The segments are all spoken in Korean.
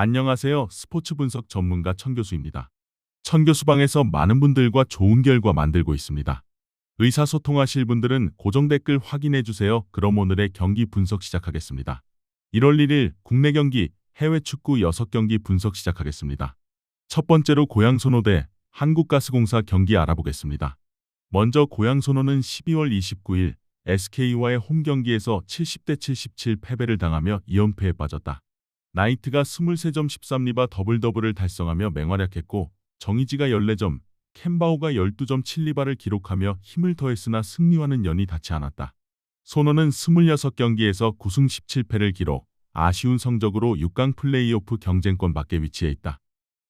안녕하세요. 스포츠 분석 전문가 천교수입니다. 천교수방에서 많은 분들과 좋은 결과 만들고 있습니다. 의사소통하실 분들은 고정 댓글 확인해 주세요. 그럼 오늘의 경기 분석 시작하겠습니다. 1월 1일 국내 경기, 해외 축구 6경기 분석 시작하겠습니다. 첫 번째로 고양소노 대 한국가스공사 경기 알아보겠습니다. 먼저 고양소노는 12월 29일 SK와의 홈 경기에서 70대 77 패배를 당하며 2연패에 빠졌다. 나이트가 23점 13리바 더블더블을 달성하며 맹활약했고 정의지가 14점, 캔바오가 12점 7리바를 기록하며 힘을 더했으나 승리와는 연이 닿지 않았다. 소노는 26경기에서 9승 17패를 기록, 아쉬운 성적으로 6강 플레이오프 경쟁권 밖에 위치해 있다.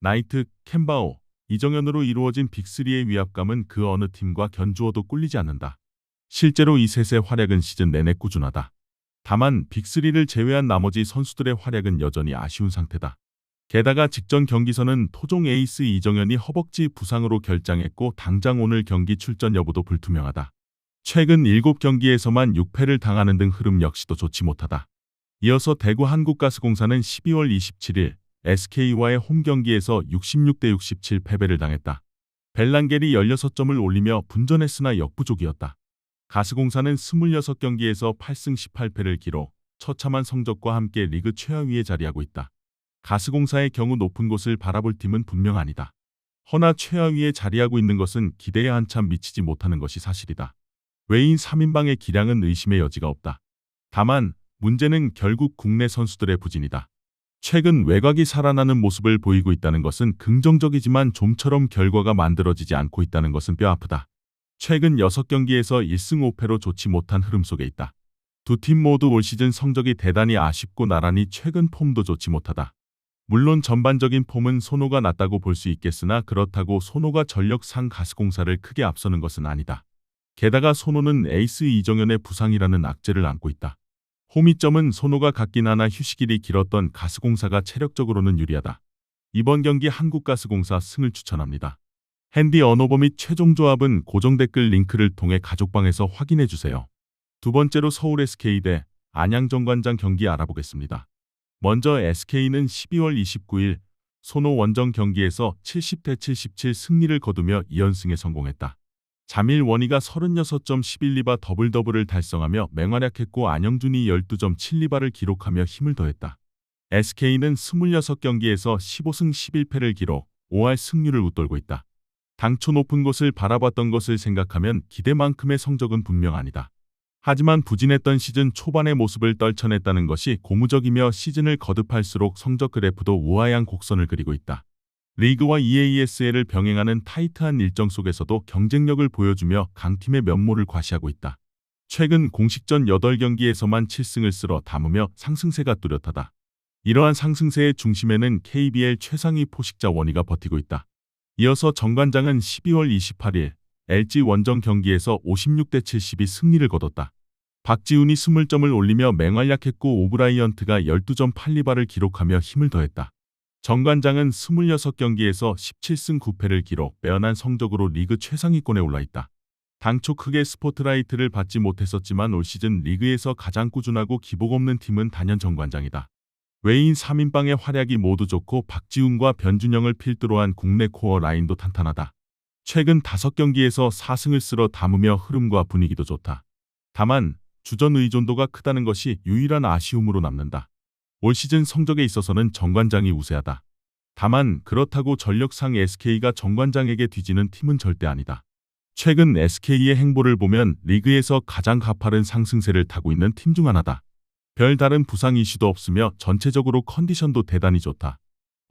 나이트, 캔바오, 이정현으로 이루어진 빅3의 위압감은 그 어느 팀과 견주어도 꿀리지 않는다. 실제로 이 셋의 활약은 시즌 내내 꾸준하다. 다만 빅3를 제외한 나머지 선수들의 활약은 여전히 아쉬운 상태다. 게다가 직전 경기서는 토종 에이스 이정현이 허벅지 부상으로 결장했고 당장 오늘 경기 출전 여부도 불투명하다. 최근 7경기에서만 6패를 당하는 등 흐름 역시도 좋지 못하다. 이어서 대구 한국가스공사는 12월 27일 SK와의 홈 경기에서 66대 67 패배를 당했다. 벨랑겔이 16점을 올리며 분전했으나 역부족이었다. 가스공사는 26경기에서 8승 18패를 기록, 처참한 성적과 함께 리그 최하위에 자리하고 있다. 가스공사의 경우 높은 곳을 바라볼 팀은 분명 아니다. 허나 최하위에 자리하고 있는 것은 기대에 한참 미치지 못하는 것이 사실이다. 외인 3인방의 기량은 의심의 여지가 없다. 다만 문제는 결국 국내 선수들의 부진이다. 최근 외곽이 살아나는 모습을 보이고 있다는 것은 긍정적이지만 좀처럼 결과가 만들어지지 않고 있다는 것은 뼈아프다. 최근 6경기에서 1승 5패로 좋지 못한 흐름 속에 있다. 두 팀 모두 올 시즌 성적이 대단히 아쉽고 나란히 최근 폼도 좋지 못하다. 물론 전반적인 폼은 소노가 낫다고 볼 수 있겠으나 그렇다고 소노가 전력상 가스공사를 크게 앞서는 것은 아니다. 게다가 소노는 에이스 이정현의 부상이라는 악재를 안고 있다. 홈이점은 소노가 갖긴 하나 휴식일이 길었던 가스공사가 체력적으로는 유리하다. 이번 경기 한국가스공사 승을 추천합니다. 핸디 언어버 및 최종 조합은 고정 댓글 링크를 통해 가족방에서 확인해 주세요. 두 번째로 서울 SK 대 안양 정관장 경기 알아보겠습니다. 먼저 SK는 12월 29일 소노 원정 경기에서 70대 77 승리를 거두며 2연승에 성공했다. 자밀 원희가 36점 11리바 더블더블을 달성하며 맹활약했고 안영준이 12점 7리바를 기록하며 힘을 더했다. SK는 26경기에서 15승 11패를 기록, 5할 승률을 웃돌고 있다. 당초 높은 곳을 바라봤던 것을 생각하면 기대만큼의 성적은 분명 아니다. 하지만 부진했던 시즌 초반의 모습을 떨쳐냈다는 것이 고무적이며 시즌을 거듭할수록 성적 그래프도 우아한 곡선을 그리고 있다. 리그와 EASL을 병행하는 타이트한 일정 속에서도 경쟁력을 보여주며 강팀의 면모를 과시하고 있다. 최근 공식전 8경기에서만 7승을 쓸어 담으며 상승세가 뚜렷하다. 이러한 상승세의 중심에는 KBL 최상위 포식자 원희가 버티고 있다. 이어서 정관장은 12월 28일 LG 원정 경기에서 56대 72 승리를 거뒀다. 박지훈이 20점을 올리며 맹활약했고 오브라이언트가 12점 8리바를 기록하며 힘을 더했다. 정관장은 26경기에서 17승 9패를 기록, 빼어난 성적으로 리그 최상위권에 올라있다. 당초 크게 스포트라이트를 받지 못했었지만 올 시즌 리그에서 가장 꾸준하고 기복 없는 팀은 단연 정관장이다. 외인 3인방의 활약이 모두 좋고 박지훈과 변준영을 필두로 한 국내 코어 라인도 탄탄하다. 최근 5경기에서 4승을 쓸어 담으며 흐름과 분위기도 좋다. 다만 주전 의존도가 크다는 것이 유일한 아쉬움으로 남는다. 올 시즌 성적에 있어서는 정관장이 우세하다. 다만 그렇다고 전력상 SK가 정관장에게 뒤지는 팀은 절대 아니다. 최근 SK의 행보를 보면 리그에서 가장 가파른 상승세를 타고 있는 팀 중 하나다. 별다른 부상 이슈도 없으며 전체적으로 컨디션도 대단히 좋다.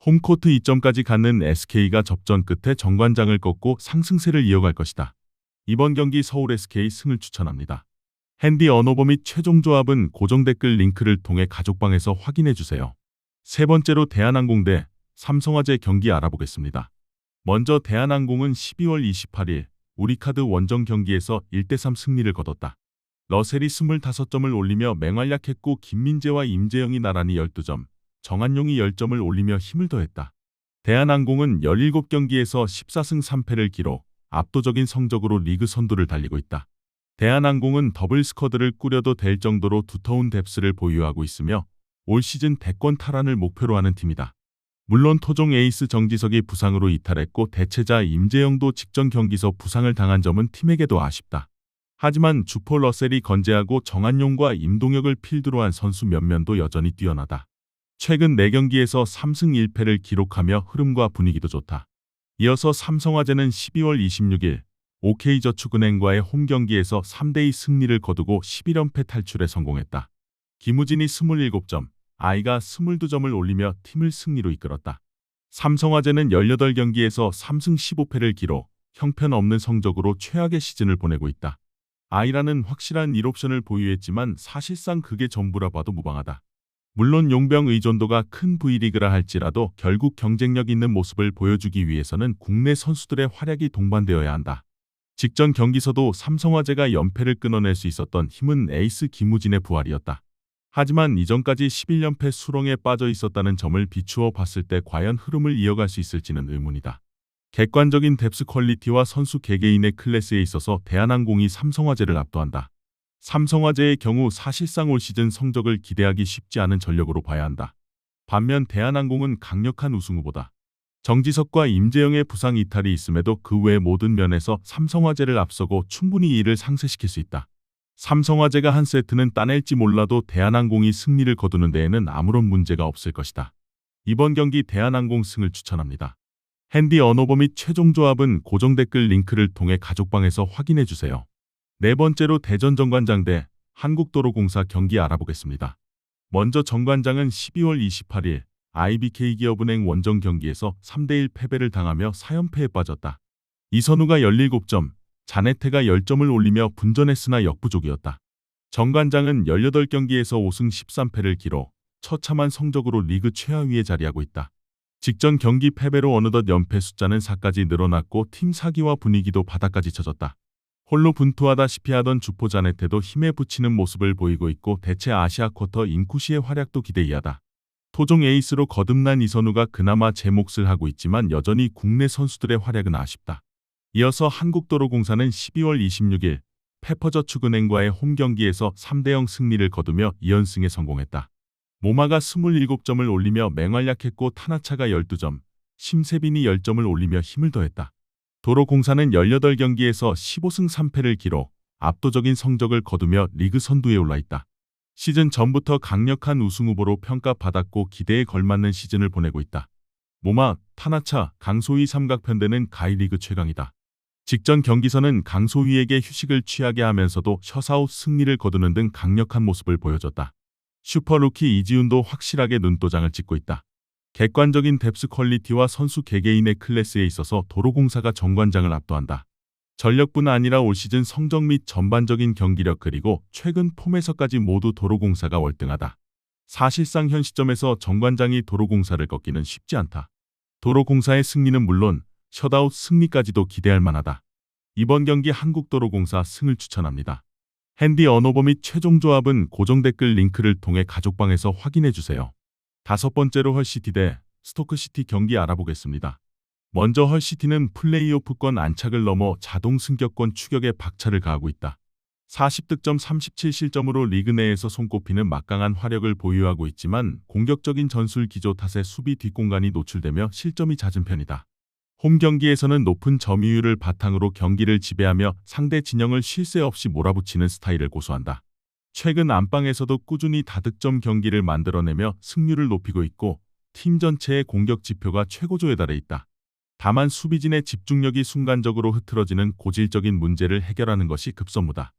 홈코트 2점까지 갖는 SK가 접전 끝에 정관장을 꺾고 상승세를 이어갈 것이다. 이번 경기 서울 SK 승을 추천합니다. 핸디 언어버 및 최종 조합은 고정 댓글 링크를 통해 가족방에서 확인해 주세요. 세 번째로 대한항공 대 삼성화재 경기 알아보겠습니다. 먼저 대한항공은 12월 28일 우리카드 원정 경기에서 1대3 승리를 거뒀다. 러셀이 25점을 올리며 맹활약했고 김민재와 임재영이 나란히 12점, 정한용이 10점을 올리며 힘을 더했다. 대한항공은 17경기에서 14승 3패를 기록, 압도적인 성적으로 리그 선두를 달리고 있다. 대한항공은 더블 스쿼드를 꾸려도 될 정도로 두터운 뎁스를 보유하고 있으며 올 시즌 대권 탈환을 목표로 하는 팀이다. 물론 토종 에이스 정지석이 부상으로 이탈했고 대체자 임재영도 직전 경기서 부상을 당한 점은 팀에게도 아쉽다. 하지만 주포 러셀이 건재하고 정한용과 임동혁을 필두로 한 선수 면면도 여전히 뛰어나다. 최근 4경기에서 3승 1패를 기록하며 흐름과 분위기도 좋다. 이어서 삼성화재는 12월 26일 OK저축은행과의 홈경기에서 3대2 승리를 거두고 11연패 탈출에 성공했다. 김우진이 27점, 아이가 22점을 올리며 팀을 승리로 이끌었다. 삼성화재는 18경기에서 3승 15패를 기록, 형편없는 성적으로 최악의 시즌을 보내고 있다. 아이라는 확실한 1옵션을 보유했지만 사실상 그게 전부라 봐도 무방하다. 물론 용병 의존도가 큰 V리그라 할지라도 결국 경쟁력 있는 모습을 보여주기 위해서는 국내 선수들의 활약이 동반되어야 한다. 직전 경기서도 삼성화재가 연패를 끊어낼 수 있었던 힘은 에이스 김우진의 부활이었다. 하지만 이전까지 11연패 수렁에 빠져 있었다는 점을 비추어 봤을 때 과연 흐름을 이어갈 수 있을지는 의문이다. 객관적인 뎁스 퀄리티와 선수 개개인의 클래스에 있어서 대한항공이 삼성화재를 압도한다. 삼성화재의 경우 사실상 올 시즌 성적을 기대하기 쉽지 않은 전력으로 봐야 한다. 반면 대한항공은 강력한 우승 후보다. 정지석과 임재영의 부상 이탈이 있음에도 그 외 모든 면에서 삼성화재를 앞서고 충분히 이를 상쇄시킬 수 있다. 삼성화재가 한 세트는 따낼지 몰라도 대한항공이 승리를 거두는 데에는 아무런 문제가 없을 것이다. 이번 경기 대한항공 승을 추천합니다. 핸디 언어버 및 최종 조합은 고정 댓글 링크를 통해 가족방에서 확인해주세요. 네 번째로 대전 정관장 대 한국도로공사 경기 알아보겠습니다. 먼저 정관장은 12월 28일 IBK기업은행 원정 경기에서 3대1 패배를 당하며 4연패에 빠졌다. 이선우가 17점, 자네테가 10점을 올리며 분전했으나 역부족이었다. 정관장은 18경기에서 5승 13패를 기록, 처참한 성적으로 리그 최하위에 자리하고 있다. 직전 경기 패배로 어느덧 연패 숫자는 4까지 늘어났고 팀 사기와 분위기도 바닥까지 쳐졌다. 홀로 분투하다시피 하던 주포 자네테도 힘에 부치는 모습을 보이고 있고 대체 아시아 쿼터 인쿠시의 활약도 기대이하다. 토종 에이스로 거듭난 이선우가 그나마 제 몫을 하고 있지만 여전히 국내 선수들의 활약은 아쉽다. 이어서 한국도로공사는 12월 26일 페퍼저축은행과의 홈경기에서 3대0 승리를 거두며 2연승에 성공했다. 모마가 27점을 올리며 맹활약했고 타나차가 12점, 심세빈이 10점을 올리며 힘을 더했다. 도로공사는 18경기에서 15승 3패를 기록, 압도적인 성적을 거두며 리그 선두에 올라있다. 시즌 전부터 강력한 우승 후보로 평가받았고 기대에 걸맞는 시즌을 보내고 있다. 모마, 타나차, 강소희 삼각편대는 가이리그 최강이다. 직전 경기서는 강소희에게 휴식을 취하게 하면서도 셔사웃 승리를 거두는 등 강력한 모습을 보여줬다. 슈퍼루키 이지훈도 확실하게 눈도장을 찍고 있다. 객관적인 뎁스 퀄리티와 선수 개개인의 클래스에 있어서 도로공사가 정관장을 압도한다. 전력뿐 아니라 올 시즌 성적 및 전반적인 경기력 그리고 최근 폼에서까지 모두 도로공사가 월등하다. 사실상 현 시점에서 정관장이 도로공사를 꺾기는 쉽지 않다. 도로공사의 승리는 물론 셧아웃 승리까지도 기대할 만하다. 이번 경기 한국도로공사 승을 추천합니다. 핸디 언어버 및 최종 조합은 고정 댓글 링크를 통해 가족방에서 확인해주세요. 다섯 번째로 헐시티 대 스토크시티 경기 알아보겠습니다. 먼저 헐시티는 플레이오프권 안착을 넘어 자동 승격권 추격에 박차를 가하고 있다. 40득점 37실점으로 리그 내에서 손꼽히는 막강한 화력을 보유하고 있지만 공격적인 전술 기조 탓에 수비 뒷공간이 노출되며 실점이 잦은 편이다. 홈 경기에서는 높은 점유율을 바탕으로 경기를 지배하며 상대 진영을 쉴 새 없이 몰아붙이는 스타일을 고수한다. 최근 안방에서도 꾸준히 다득점 경기를 만들어내며 승률을 높이고 있고 팀 전체의 공격 지표가 최고조에 달해 있다. 다만 수비진의 집중력이 순간적으로 흐트러지는 고질적인 문제를 해결하는 것이 급선무다.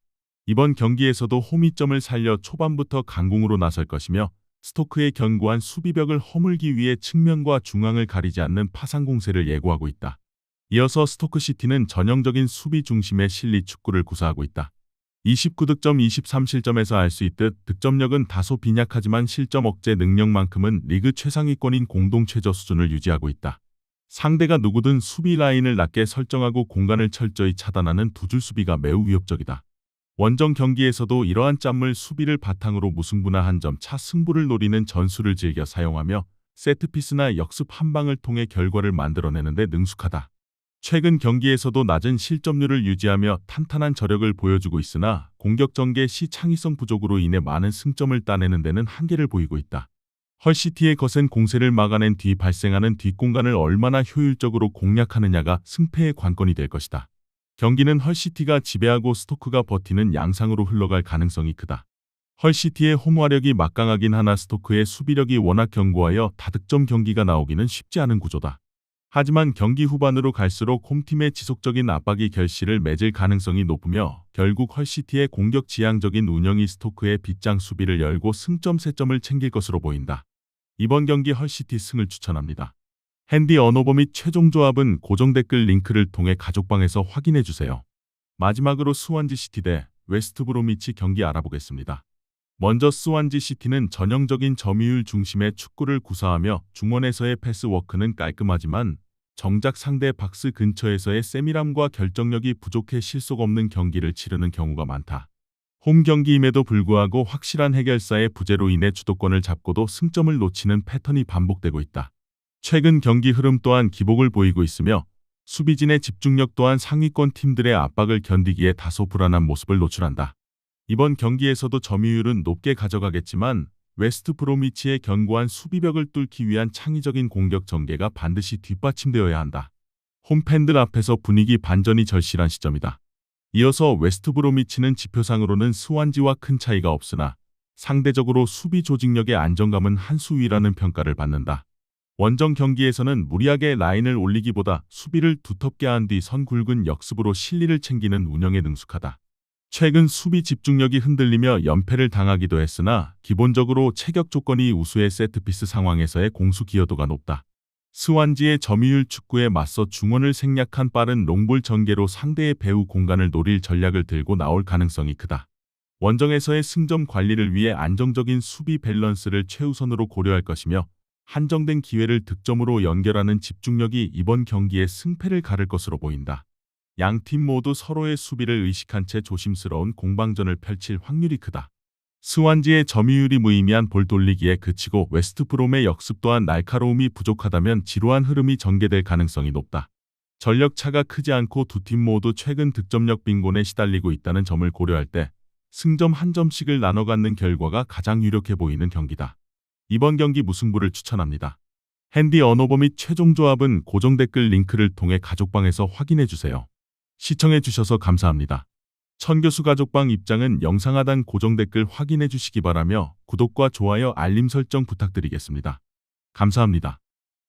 이번 경기에서도 홈이점을 살려 초반부터 강공으로 나설 것이며 스토크의 견고한 수비벽을 허물기 위해 측면과 중앙을 가리지 않는 파상 공세를 예고하고 있다. 이어서 스토크시티는 전형적인 수비 중심의 실리 축구를 구사하고 있다. 29득점 23실점에서 알 수 있듯 득점력은 다소 빈약하지만 실점 억제 능력만큼은 리그 최상위권인 공동 최저 수준을 유지하고 있다. 상대가 누구든 수비 라인을 낮게 설정하고 공간을 철저히 차단하는 두줄 수비가 매우 위협적이다. 원정 경기에서도 이러한 짠물 수비를 바탕으로 무승부나 한 점 차 승부를 노리는 전술을 즐겨 사용하며 세트피스나 역습 한 방을 통해 결과를 만들어내는 데 능숙하다. 최근 경기에서도 낮은 실점률을 유지하며 탄탄한 저력을 보여주고 있으나 공격 전개 시 창의성 부족으로 인해 많은 승점을 따내는 데는 한계를 보이고 있다. 헐시티의 거센 공세를 막아낸 뒤 발생하는 뒷공간을 얼마나 효율적으로 공략하느냐가 승패의 관건이 될 것이다. 경기는 헐시티가 지배하고 스토크가 버티는 양상으로 흘러갈 가능성이 크다. 헐시티의 홈화력이 막강하긴 하나 스토크의 수비력이 워낙 견고하여 다득점 경기가 나오기는 쉽지 않은 구조다. 하지만 경기 후반으로 갈수록 홈팀의 지속적인 압박이 결실을 맺을 가능성이 높으며 결국 헐시티의 공격 지향적인 운영이 스토크의 빗장 수비를 열고 승점 3점을 챙길 것으로 보인다. 이번 경기 헐시티 승을 추천합니다. 핸디 언어버 및 최종 조합은 고정 댓글 링크를 통해 가족방에서 확인해주세요. 마지막으로 스완지 시티 대 웨스트 브로미치 경기 알아보겠습니다. 먼저 스완지 시티는 전형적인 점유율 중심의 축구를 구사하며 중원에서의 패스워크는 깔끔하지만 정작 상대 박스 근처에서의 세밀함과 결정력이 부족해 실속 없는 경기를 치르는 경우가 많다. 홈 경기임에도 불구하고 확실한 해결사의 부재로 인해 주도권을 잡고도 승점을 놓치는 패턴이 반복되고 있다. 최근 경기 흐름 또한 기복을 보이고 있으며 수비진의 집중력 또한 상위권 팀들의 압박을 견디기에 다소 불안한 모습을 노출한다. 이번 경기에서도 점유율은 높게 가져가겠지만 웨스트 브로미치의 견고한 수비벽을 뚫기 위한 창의적인 공격 전개가 반드시 뒷받침되어야 한다. 홈팬들 앞에서 분위기 반전이 절실한 시점이다. 이어서 웨스트 브로미치는 지표상으로는 스완지와 큰 차이가 없으나 상대적으로 수비 조직력의 안정감은 한 수 위라는 평가를 받는다. 원정 경기에서는 무리하게 라인을 올리기보다 수비를 두텁게 한 뒤 선 굵은 역습으로 실리를 챙기는 운영에 능숙하다. 최근 수비 집중력이 흔들리며 연패를 당하기도 했으나 기본적으로 체격 조건이 우수의 세트피스 상황에서의 공수 기여도가 높다. 스완지의 점유율 축구에 맞서 중원을 생략한 빠른 롱볼 전개로 상대의 배후 공간을 노릴 전략을 들고 나올 가능성이 크다. 원정에서의 승점 관리를 위해 안정적인 수비 밸런스를 최우선으로 고려할 것이며 한정된 기회를 득점으로 연결하는 집중력이 이번 경기의 승패를 가를 것으로 보인다. 양팀 모두 서로의 수비를 의식한 채 조심스러운 공방전을 펼칠 확률이 크다. 스완지의 점유율이 무의미한 볼 돌리기에 그치고 웨스트 브롬의 역습 또한 날카로움이 부족하다면 지루한 흐름이 전개될 가능성이 높다. 전력 차가 크지 않고 두 팀 모두 최근 득점력 빈곤에 시달리고 있다는 점을 고려할 때 승점 한 점씩을 나눠 갖는 결과가 가장 유력해 보이는 경기다. 이번 경기 무승부를 추천합니다. 핸디 언어버 및 최종 조합은 고정 댓글 링크를 통해 가족방에서 확인해주세요. 시청해주셔서 감사합니다. 천교수 가족방 입장은 영상 하단 고정 댓글 확인해주시기 바라며 구독과 좋아요 알림 설정 부탁드리겠습니다. 감사합니다.